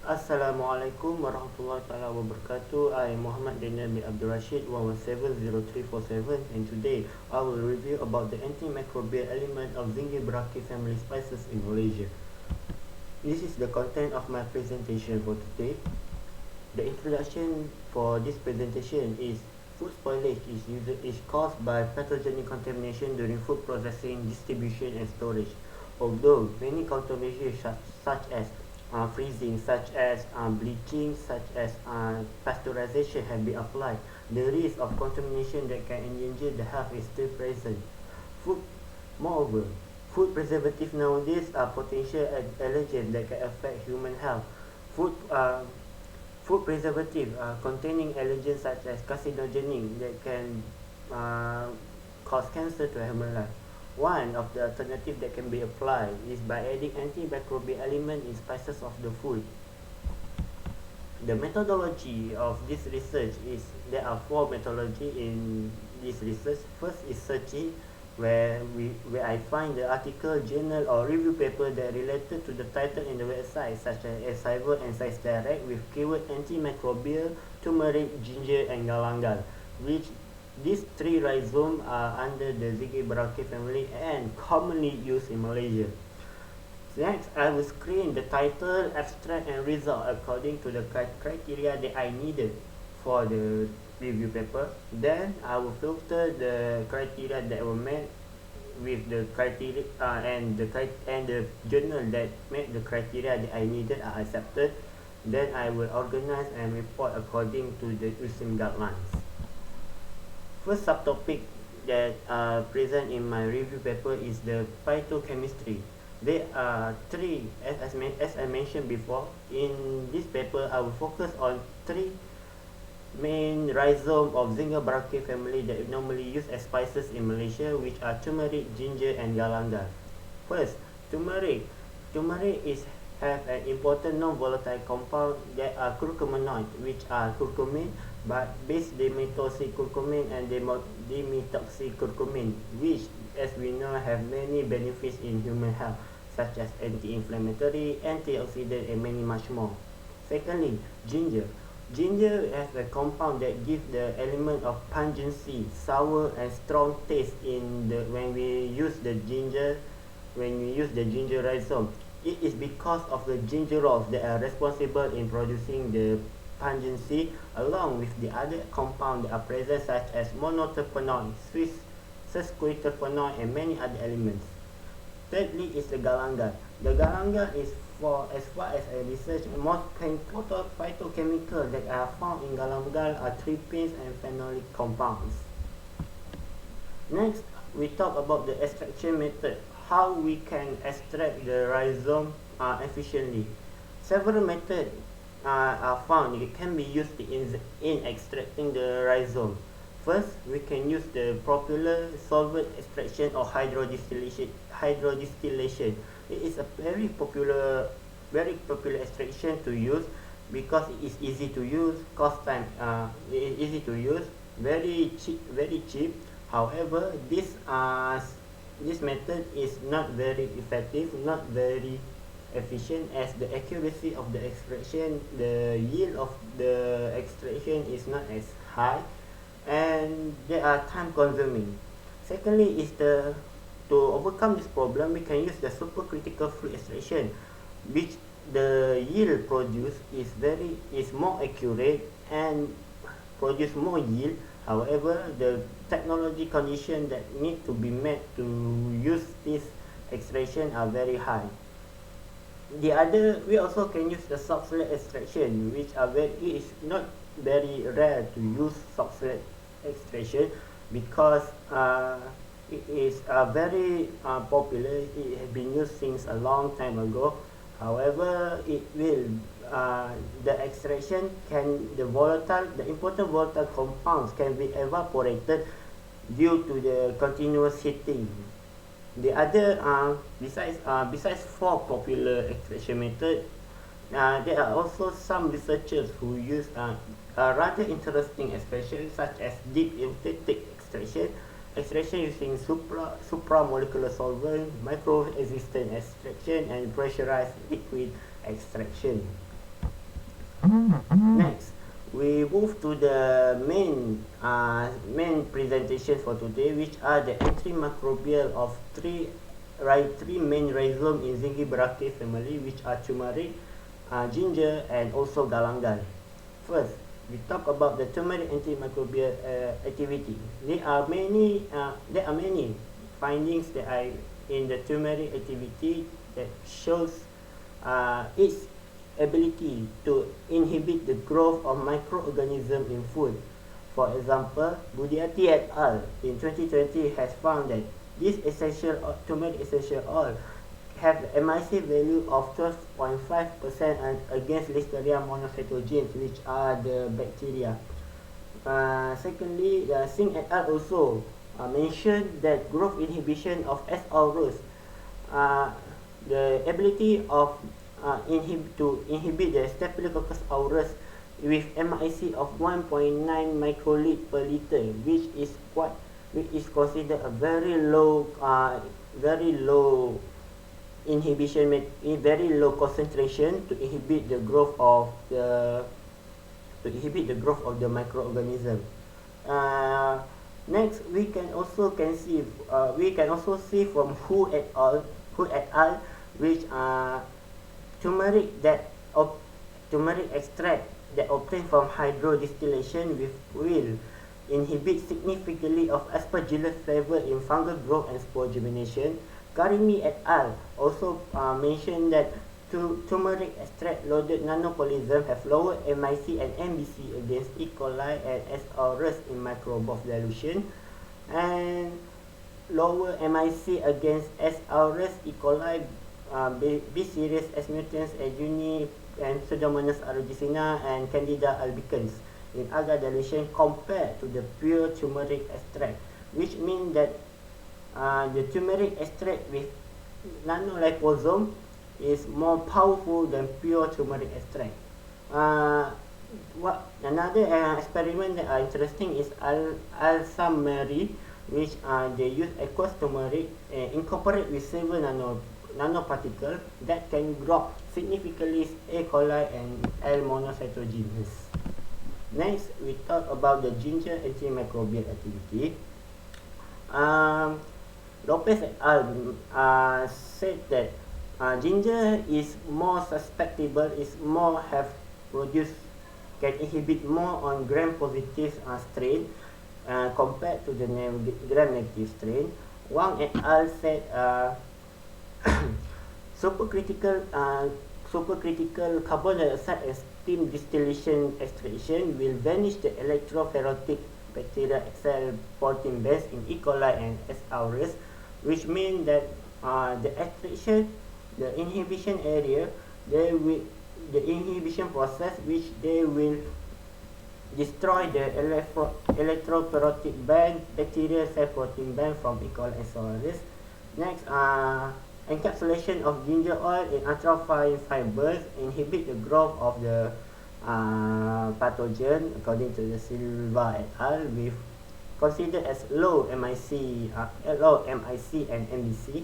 Assalamualaikum warahmatullahi taala wabarakatuh. I am Muhammad Daniel bin Abdul Rashid 1170347, and today I will review about the antimicrobial element of Zingiberacea family spices in Malaysia. This is the content of my presentation for today. The introduction for this presentation is food spoilage is caused by pathogenic contamination during food processing, distribution and storage. Although many countermeasures such as freezing, such as bleaching, such as pasteurization have been applied, the risk of contamination that can endanger the health is still present. Food, moreover, food preservatives nowadays are potential allergens that can affect human health. Food Food preservative containing allergens such as carcinogenic that can uh, cause cancer to human life. One of the alternatives that can be applied is by adding antimicrobial element in spices of the food. The methodology of this research is there are four methodology in this research. First is searching, where I find the article, journal or review paper that related to the title in the website such as Cyber and Science Direct with keyword antimicrobial, turmeric, ginger and galangal, which these three rhizomes are under the Zingiberacea family and commonly used in Malaysia. Next, I will screen the title, abstract and result according to the criteria that I needed for the review paper. Then I will filter the criteria that were met with the criteria and the journal that met the criteria that I needed are accepted. Then I will organize and report according to the USIM guidelines. First subtopic that present in my review paper is the phytochemistry. There are three, as I mentioned before. In this paper, I will focus on three main rhizome of Zingiberacea family that we normally use as spices in Malaysia, which are turmeric, ginger and galangal. First, turmeric. Turmeric have an important non-volatile compound that are curcuminoid, which are curcumin, but base dimethylcurcumin and dimethoxycurcumin, which, as we know, have many benefits in human health, such as anti-inflammatory, antioxidant, and many much more. Secondly, ginger. Ginger has a compound that gives the element of pungency, sour and strong taste in the when we use the ginger rhizome. It is because of the gingerols that are responsible in producing the pungency, along with the other compounds that are present such as monoterpenoid, Swiss sesquiterpenoid and many other elements. Thirdly is the galangal. The galangal is, for as far as I research, most phytochemical that are found in galangal are terpenes and phenolic compounds. Next, we talk about the extraction method, how we can extract the rhizome efficiently. Several methods are found. It can be used in extracting the rhizome. First, we can use the popular solvent extraction or hydrodistillation. It is a very popular extraction to use because it is easy to use, cost time. It is easy to use, very cheap. However, this method is not very effective, not very efficient, as the accuracy of the extraction, the yield of the extraction is not as high, and they are time consuming. Secondly is to overcome this problem, we can use the supercritical fluid extraction, which the yield produced is more accurate and produce more yield. However, the technology condition that need to be met to use this extraction are very high. We also can use the substrate extraction, which it is not very rare to use substrate extraction because it is very popular. It has been used since a long time ago. However, the extraction the important volatile compounds can be evaporated due to the continuous heating. The other besides four popular extraction methods, there are also some researchers who use a rather interesting extraction such as deep eutectic extraction using supramolecular solvent, micro-resistant extraction, and pressurized liquid extraction. Next, we move to the main presentation for today, which are the antimicrobial of three main rhizome in Zingiberacea family, which are turmeric, ginger, and also galangal. First, we talk about the turmeric antimicrobial activity. There are many findings that are in the turmeric activity that shows its ability to inhibit the growth of microorganisms in food. For example, Budiati et al. In 2020 has found that this turmeric essential oil have the MIC value of 12.5% against Listeria monocytogenes, which are the bacteria. Secondly, Singh et al. Also mentioned that growth inhibition of S. aureus, the ability of to inhibit the Staphylococcus aureus with MIC of 1.9 microliter per liter, which is considered a very low very low concentration to inhibit the growth of the microorganism. Next, we can also see from Hu et al. Which turmeric extract that obtained from hydrodistillation will inhibit significantly of aspergillus flavor in fungal growth and spore germination. Karimi et al. Also mentioned that turmeric extract loaded nanopolysomes have lower MIC and MBC against E. coli and S. aureus in microbial dilution, and lower MIC against S. aureus, E. coli, B. series, S. mutans, Uni, and Pseudomonas aeruginosa and Candida albicans in agar dilution compared to the pure turmeric extract, which means that the turmeric extract with nanoliposome is more powerful than pure turmeric extract. Another experiment that are interesting is Alsamari, which they use aqueous turmeric and incorporate with several nanoparticles that can block significantly E. coli and L. monocytogenes. Next, we talk about the ginger antimicrobial activity. Lopez et al. Said that ginger is more susceptible, can inhibit more on gram-positive strain compared to the gram-negative strain. Wang et al. Said supercritical carbon dioxide and steam distillation extraction will vanish the electrophoretic bacteria cell protein base in E. coli and S. aureus, which means that the inhibition area, the inhibition process, which they will destroy the electrophoretic band, bacterial cell protein band from E. coli and S. aureus. Next, encapsulation of ginger oil in ultrafine fibers inhibit the growth of the pathogen, according to the Silva et al. With considered as low MIC and MBC.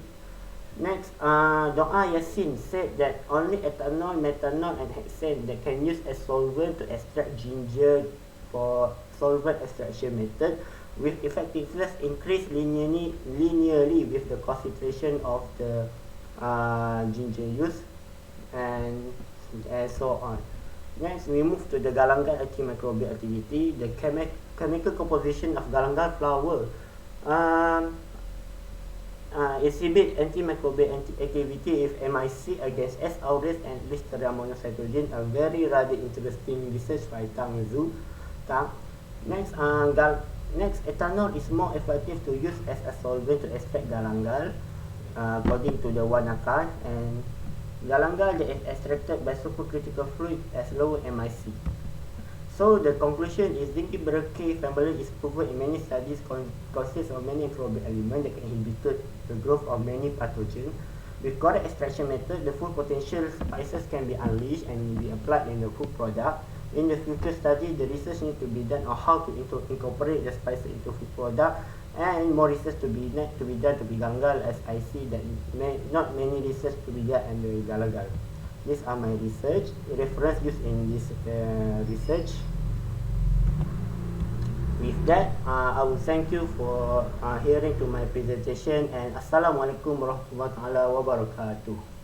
Next, Doa Yassin said that only ethanol, methanol, and hexane that can use as solvent to extract ginger for solvent extraction method, with effectiveness increased linearly with the concentration of the ginger use, and so on. Next, we move to the galangal antimicrobial activity. The chemical composition of galangal flower exhibit antimicrobial activity if MIC against S. aureus and Listeria monocytogenes, a very rather interesting research by Tang Zhu. Next, ethanol is more effective to use as a solvent to extract galangal, according to the Wanakan, and galangal that is extracted by supercritical fluid has lower MIC. So the conclusion is Zingiberacea family is proven in many studies consists of many microbial elements that can inhibit the growth of many pathogens. With correct extraction method, the full potential spices can be unleashed and be applied in the food product. In the future study, the research needs to be done on how to incorporate the spices into food product, and more research to be done to be galangal, as I see that not many research to be done on the galangal. These are my research reference used in this research. With that, I will thank you for hearing to my presentation, and Assalamualaikum warahmatullahi wabarakatuh.